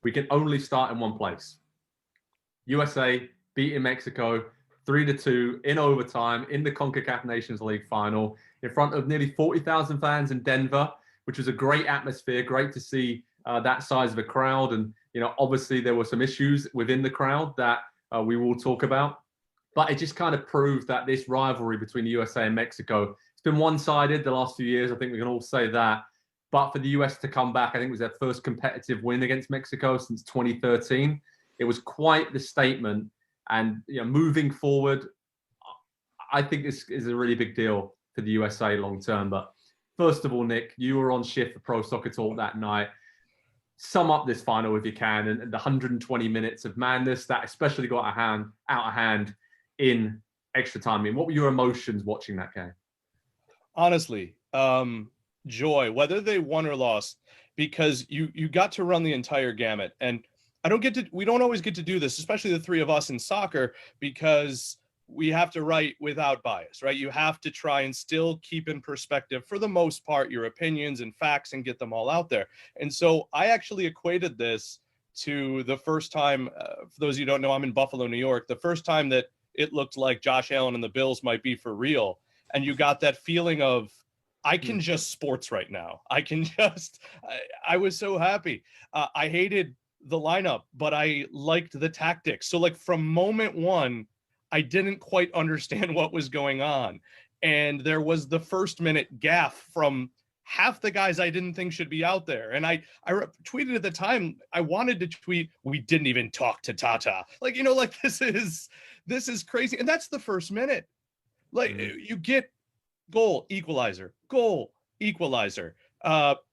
we can only start in one place. USA beating Mexico 3-2 in overtime in the CONCACAF Nations League final in front of nearly 40,000 fans in Denver, which was a great atmosphere. Great to see that size of a crowd. And, obviously there were some issues within the crowd that we will talk about. But it just kind of proved that this rivalry between the USA and Mexico, it's been one-sided the last few years. I think we can all say that. But for the US to come back, I think it was their first competitive win against Mexico since 2013. It was quite the statement. And moving forward, I think this is a really big deal for the USA long term. But first of all, Nick, you were on shift for Pro Soccer Talk that night. Sum up this final if you can, and the 120 minutes of madness that especially got out of hand in extra time. I mean, what were your emotions watching that game? Honestly, joy, whether they won or lost, because you got to run the entire gamut. And we don't always get to do this, especially the three of us in soccer, because we have to write without bias, right? You have to try and still keep in perspective, for the most part, your opinions and facts and get them all out there. And so I actually equated this to the first time, for those of you who don't know, I'm in Buffalo, New York, the first time that it looked like Josh Allen and the Bills might be for real. And you got that feeling of, I can just sports right now. I was so happy. I hated the lineup, but I liked the tactics. So like from moment one, I didn't quite understand what was going on. And there was the first minute gaffe from half the guys I didn't think should be out there. And I tweeted at the time, I wanted to tweet, we didn't even talk to Tata. Like, this is crazy. And that's the first minute. Like you get goal, equalizer,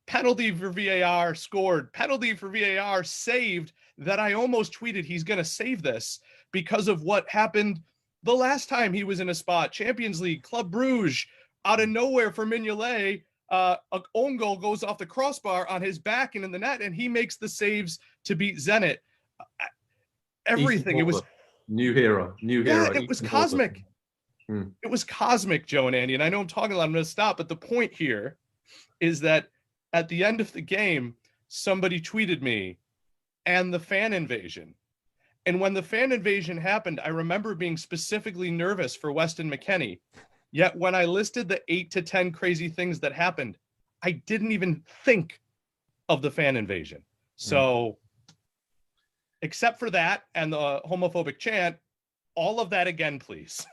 penalty for VAR, scored, penalty for VAR, saved, that I almost tweeted he's going to save this because of what happened the last time he was in a spot. Champions League, Club Brugge, out of nowhere for Mignolet, a own goal goes off the crossbar on his back and in the net, and he makes the saves to beat Zenit. Everything. It was new hero. Yeah, it was cosmic. It was cosmic, Joe and Andy. And I know I'm talking a lot, I'm going to stop, but the point here is that at the end of the game, somebody tweeted me, and the fan invasion. And when the fan invasion happened, I remember being specifically nervous for Weston McKennie. Yet when I listed the 8 to 10 crazy things that happened, I didn't even think of the fan invasion. So except for that and the homophobic chant, all of that again, please.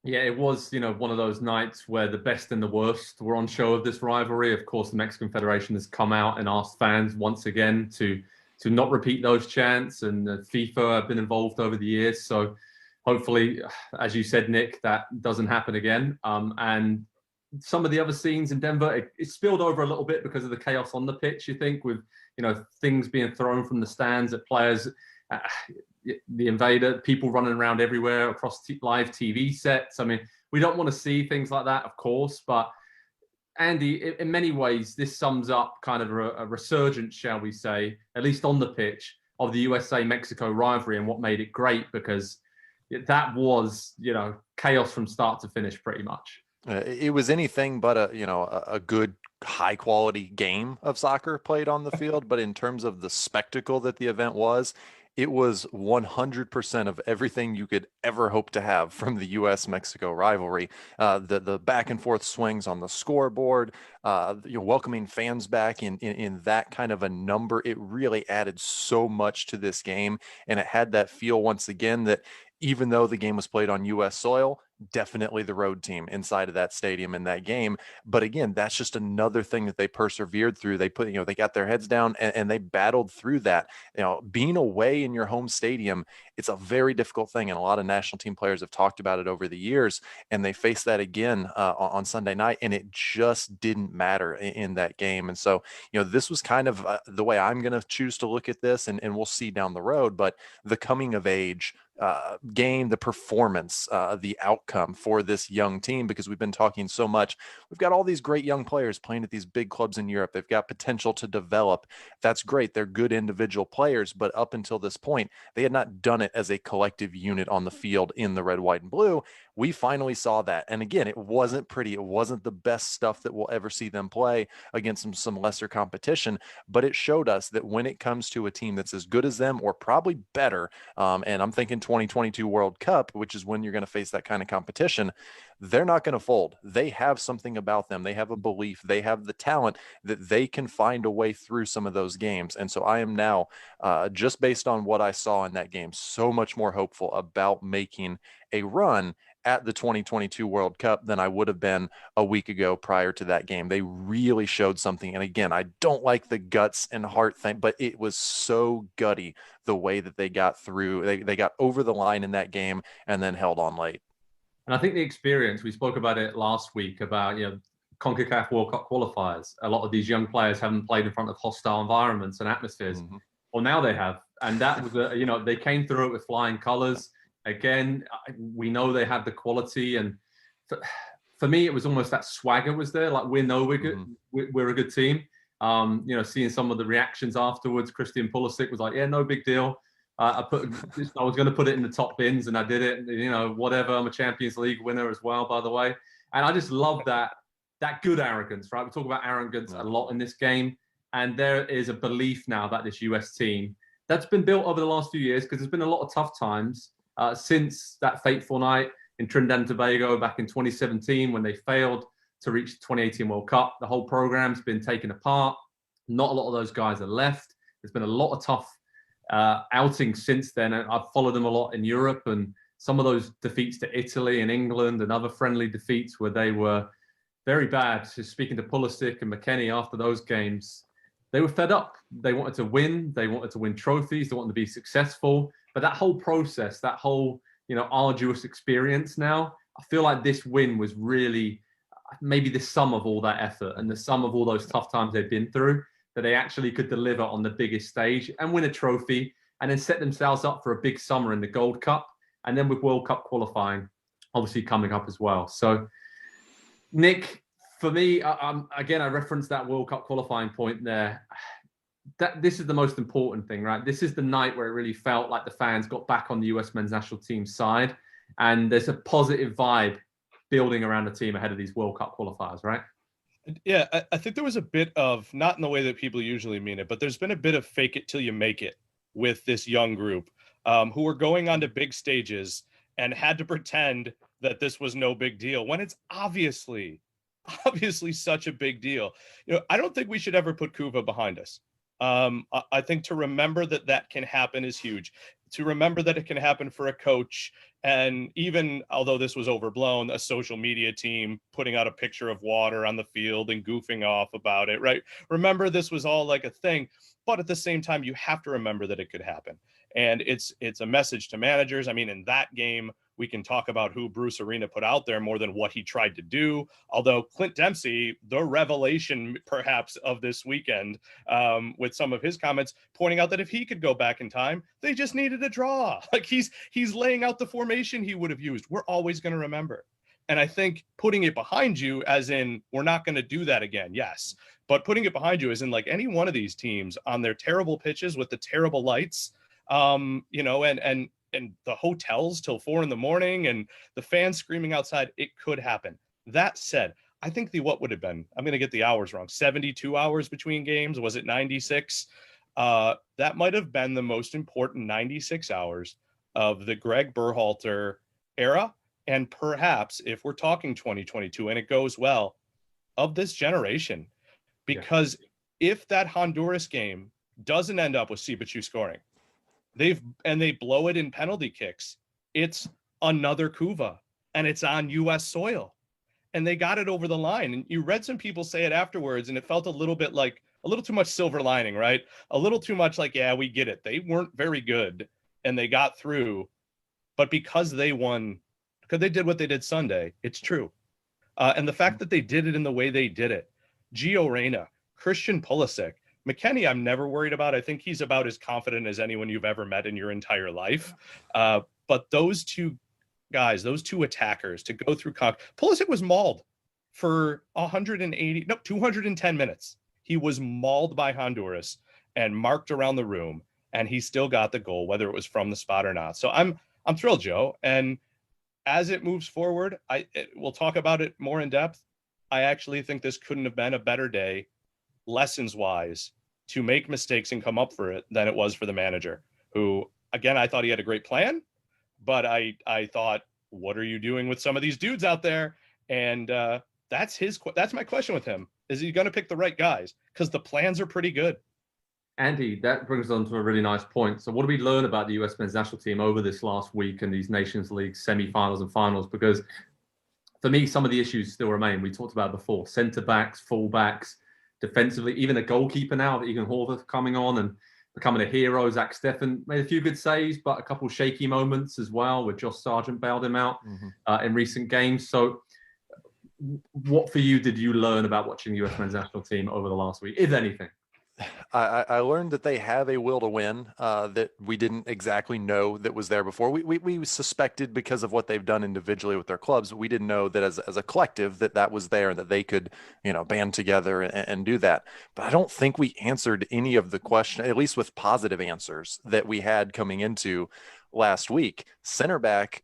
Yeah, it was, one of those nights where the best and the worst were on show of this rivalry. Of course, the Mexican Federation has come out and asked fans once again to not repeat those chants, and FIFA have been involved over the years. So hopefully, as you said, Nick, that doesn't happen again. And some of the other scenes in Denver, it spilled over a little bit because of the chaos on the pitch, you think, with, things being thrown from the stands at players, the invader, people running around everywhere across live TV sets. I mean, we don't want to see things like that, of course, but Andy, in many ways, this sums up kind of a resurgence, shall we say, at least on the pitch, of the USA-Mexico rivalry and what made it great, because that was, chaos from start to finish pretty much. It was anything but a good high quality game of soccer played on the field. But in terms of the spectacle that the event was, it was 100% of everything you could ever hope to have from the U.S.-Mexico rivalry. The back and forth swings on the scoreboard, welcoming fans back in that kind of a number, it really added so much to this game. And it had that feel once again that even though the game was played on U.S. soil, definitely the road team inside of that stadium in that game. But again, that's just another thing that they persevered through. They put, they got their heads down and they battled through that. Being away in your home stadium, it's a very difficult thing. And a lot of national team players have talked about it over the years, and they faced that again on Sunday night, and it just didn't matter in that game. And so, this was kind of the way I'm going to choose to look at this, and we'll see down the road, but the coming of age game, the performance, the outcome for this young team, because we've been talking so much. We've got all these great young players playing at these big clubs in Europe. They've got potential to develop. That's great. They're good individual players, but up until this point, they had not done it as a collective unit on the field in the red, white, and blue. We finally saw that. And again, it wasn't pretty. It wasn't the best stuff that we'll ever see them play against some lesser competition, but it showed us that when it comes to a team that's as good as them or probably better, and I'm thinking 2022 World Cup, which is when you're going to face that kind of competition, they're not going to fold. They have something about them. They have a belief. They have the talent that they can find a way through some of those games. And so I am now, just based on what I saw in that game, so much more hopeful about making a run at the 2022 World Cup than I would have been a week ago prior to that game. They really showed something. And again, I don't like the guts and heart thing, but it was so gutty the way that they got through. They got over the line in that game and then held on late. And I think the experience, we spoke about it last week about, CONCACAF World Cup qualifiers. A lot of these young players haven't played in front of hostile environments and atmospheres. Mm-hmm. Well, now they have. And that was, they came through it with flying colors. Again, we know they have the quality, and for me, it was almost that swagger was there. Like, we know we're good, we're a good team. Seeing some of the reactions afterwards, Christian Pulisic was like, "Yeah, no big deal. I was going to put it in the top bins, and I did it. Whatever. I'm a Champions League winner as well, by the way." And I just love that good arrogance, right? We talk about arrogance a lot in this game, and there is a belief now that this US team that's been built over the last few years, because there's been a lot of tough times. Since that fateful night in Trinidad and Tobago back in 2017, when they failed to reach the 2018 World Cup, the whole program's been taken apart. Not a lot of those guys are left. There's been a lot of tough outings since then. And I've followed them a lot in Europe, and some of those defeats to Italy and England and other friendly defeats where they were very bad. Just speaking to Pulisic and McKennie after those games, they were fed up. They wanted to win. They wanted to win trophies. They wanted to be successful. But that whole process, that whole, arduous experience now, I feel like this win was really maybe the sum of all that effort and the sum of all those tough times they've been through, that they actually could deliver on the biggest stage and win a trophy, and then set themselves up for a big summer in the Gold Cup, and then with World Cup qualifying obviously coming up as well. So, Nick, for me, again, I referenced that World Cup qualifying point there. This is the most important thing, right? This is the night where it really felt like the fans got back on the US men's national team side, and there's a positive vibe building around the team ahead of these World Cup qualifiers, right? Yeah, I think there was a bit of, not in the way that people usually mean it, but there's been a bit of fake it till you make it with this young group who were going onto big stages and had to pretend that this was no big deal when it's obviously such a big deal. I don't think we should ever put Kuva behind us. I think to remember that can happen is huge. To remember that it can happen for a coach, and even although this was overblown, a social media team putting out a picture of water on the field and goofing off about it, right? Remember, this was all like a thing, but at the same time, you have to remember that it could happen. And it's a message to managers. I mean, in that game, we can talk about who Bruce Arena put out there more than what he tried to do. Although Clint Dempsey, the revelation perhaps of this weekend, with some of his comments pointing out that if he could go back in time, they just needed a draw. Like he's laying out the formation he would have used. We're always going to remember. And I think putting it behind you, as in we're not going to do that again, yes. But putting it behind you as in, like, any one of these teams on their terrible pitches with the terrible lights, and the hotels till 4 a.m. and the fans screaming outside, it could happen. That said, I think what would have been, I'm going to get the hours wrong, 72 hours between games. Was it 96? That might have been the most important 96 hours of the Greg Berhalter era. And perhaps, if we're talking 2022 and it goes well, of this generation. Because if that Honduras game doesn't end up with Sibachu scoring, they blow it in penalty kicks, it's another Kuva, and it's on U.S. soil. And they got it over the line. And you read some people say it afterwards, and it felt a little bit like a little too much silver lining, right? A little too much like, yeah, we get it. They weren't very good, and they got through. But because they won, because they did what they did Sunday, it's true. And the fact that they did it in the way they did it, Gio Reyna, Christian Pulisic, McKennie, I'm never worried about. I think he's about as confident as anyone you've ever met in your entire life. But those two guys, those two attackers to go through Pulisic was mauled for 210 minutes. He was mauled by Honduras and marked around the room, and he still got the goal, whether it was from the spot or not. So I'm thrilled, Joe. And as it moves forward, we'll talk about it more in depth. I actually think this couldn't have been a better day, lessons-wise, to make mistakes and come up for it than it was for the manager, who, again, I thought he had a great plan, but I thought, what are you doing with some of these dudes out there? And that's my question with him. Is he going to pick the right guys? Because the plans are pretty good. Andy, that brings us on to a really nice point. So what do we learn about the US men's national team over this last week and these Nations League semi-finals and finals? Because for me, some of the issues still remain. We talked about it before: centre-backs, full-backs, defensively, even a goalkeeper now, Egan Horvath coming on and becoming a hero. Zach Steffen made a few good saves, but a couple shaky moments as well, where Josh Sargent bailed him out in recent games. So what for you did you learn about watching the US men's national team over the last week, if anything? I learned that they have a will to win that we didn't exactly know that was there before. We suspected because of what they've done individually with their clubs. We didn't know that as a collective that was there and that they could, band together and do that. But I don't think we answered any of the question, at least with positive answers that we had coming into last week. Center back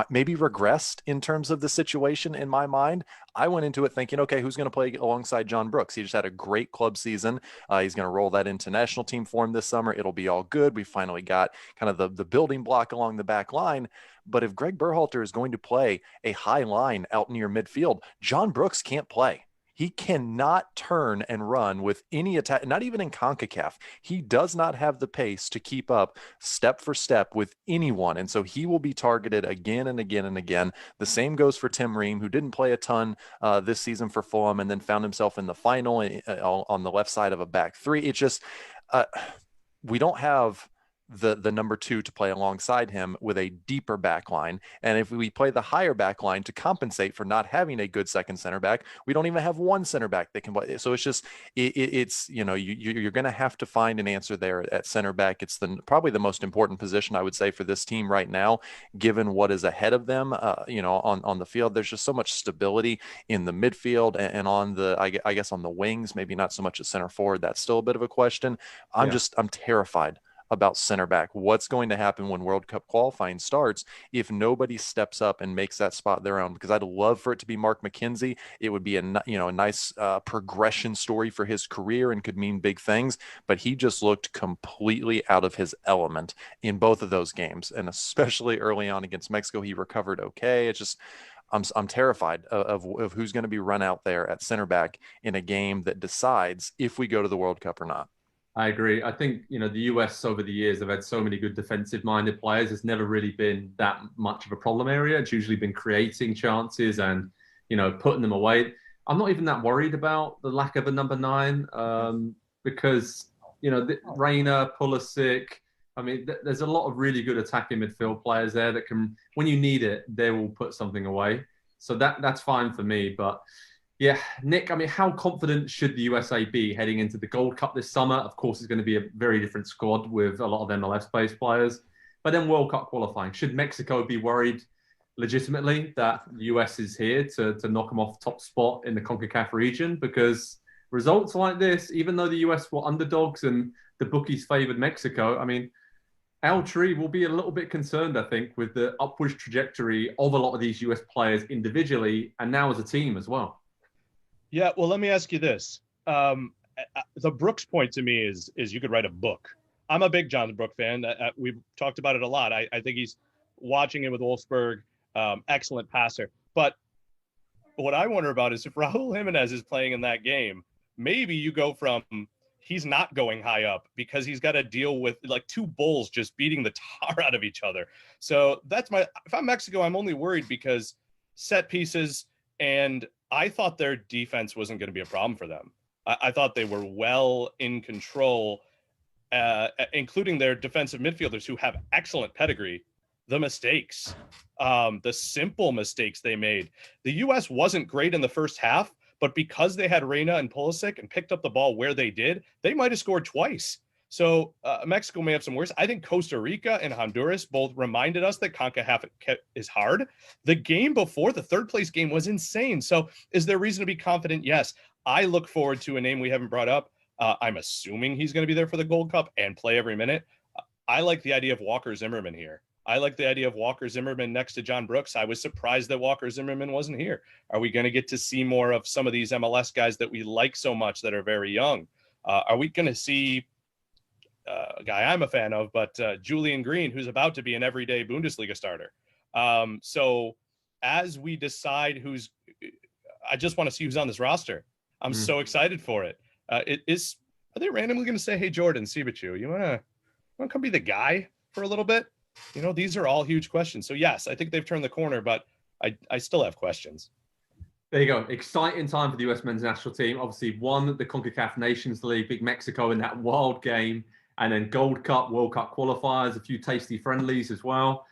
maybe regressed in terms of the situation in my mind. I went into it thinking, okay, who's going to play alongside John Brooks? He just had a great club season. He's going to roll that into national team form this summer. It'll be all good. We finally got kind of the building block along the back line. But if Greg Berhalter is going to play a high line out near midfield, John Brooks can't play. He cannot turn and run with any attack, not even in CONCACAF. He does not have the pace to keep up step for step with anyone. And so he will be targeted again and again and again. The same goes for Tim Ream, who didn't play a ton this season for Fulham and then found himself in the final on the left side of a back three. It's just, we don't have the number two to play alongside him with a deeper back line. And if we play the higher back line to compensate for not having a good second center back, we don't even have one center back that can play. So it's just, it's, you're going to have to find an answer there at center back. It's probably the most important position, I would say, for this team right now, given what is ahead of them, on the field. There's just so much stability in the midfield and on the, I guess on the wings, maybe not so much at center forward. That's still a bit of a question. I'm terrified about center back. What's going to happen when World Cup qualifying starts if nobody steps up and makes that spot their own? Because I'd love for it to be Mark McKenzie. It would be a nice progression story for his career and could mean big things. But he just looked completely out of his element in both of those games, and especially early on against Mexico. He recovered okay. It's just, I'm terrified of who's going to be run out there at center back in a game that decides if we go to the World Cup or not. I agree. I think, the US over the years have had so many good defensive-minded players. It's never really been that much of a problem area. It's usually been creating chances and, putting them away. I'm not even that worried about the lack of a number 9 because, Reina, Pulisic, there's a lot of really good attacking midfield players there that can, when you need it, they will put something away. So that's fine for me. But yeah, Nick, how confident should the USA be heading into the Gold Cup this summer? Of course, it's going to be a very different squad with a lot of MLS-based players. But then World Cup qualifying. Should Mexico be worried legitimately that the US is here to knock them off top spot in the CONCACAF region? Because results like this, even though the US were underdogs and the bookies favored Mexico, Al Tree will be a little bit concerned, I think, with the upwards trajectory of a lot of these US players individually and now as a team as well. Yeah, well, let me ask you this. The Brooks point to me is you could write a book. I'm a big John Brooks fan. We've talked about it a lot. I think he's watching it with Wolfsburg, excellent passer. But what I wonder about is if Raul Jimenez is playing in that game, maybe you go from he's not going high up because he's got to deal with like two bulls just beating the tar out of each other. So if I'm Mexico, I'm only worried because set pieces, and I thought their defense wasn't going to be a problem for them. I thought they were well in control, including their defensive midfielders who have excellent pedigree. The mistakes, the simple mistakes they made. The U.S. wasn't great in the first half, but because they had Reina and Pulisic and picked up the ball where they did, they might have scored twice. So Mexico may have some worse. I think Costa Rica and Honduras both reminded us that CONCACAF is hard. The game before, the third place game, was insane. So is there reason to be confident? Yes. I look forward to a name we haven't brought up. I'm assuming he's going to be there for the Gold Cup and play every minute. I like the idea of Walker Zimmerman here. I like the idea of Walker Zimmerman next to John Brooks. I was surprised that Walker Zimmerman wasn't here. Are we going to get to see more of some of these MLS guys that we like so much that are very young? Are we going to see a guy I'm a fan of, but Julian Green, who's about to be an everyday Bundesliga starter? So as we decide I just want to see who's on this roster. I'm so excited for it. Are they randomly going to say, hey, Jordan Sibachu, you want to come be the guy for a little bit? These are all huge questions. So yes, I think they've turned the corner, but I still have questions. There you go. Exciting time for the US men's national team. Obviously won the CONCACAF Nations League, beat Mexico in that wild game, and then Gold Cup, World Cup qualifiers, a few tasty friendlies as well.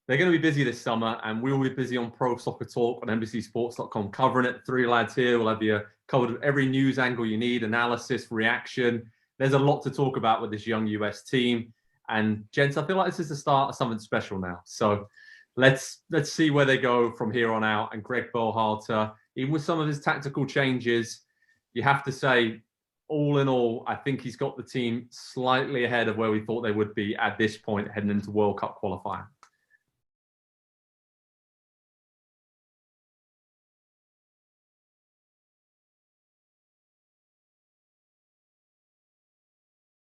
They're going to be busy this summer, and we'll be busy on Pro Soccer Talk on NBCSports.com covering it. Three lads here. We'll have you covered with every news angle you need, analysis, reaction. There's a lot to talk about with this young US team. And gents, I feel like this is the start of something special now. So let's see where they go from here on out. And Greg Berhalter, even with some of his tactical changes, you have to say, all in all, I think he's got the team slightly ahead of where we thought they would be at this point heading into World Cup qualifying.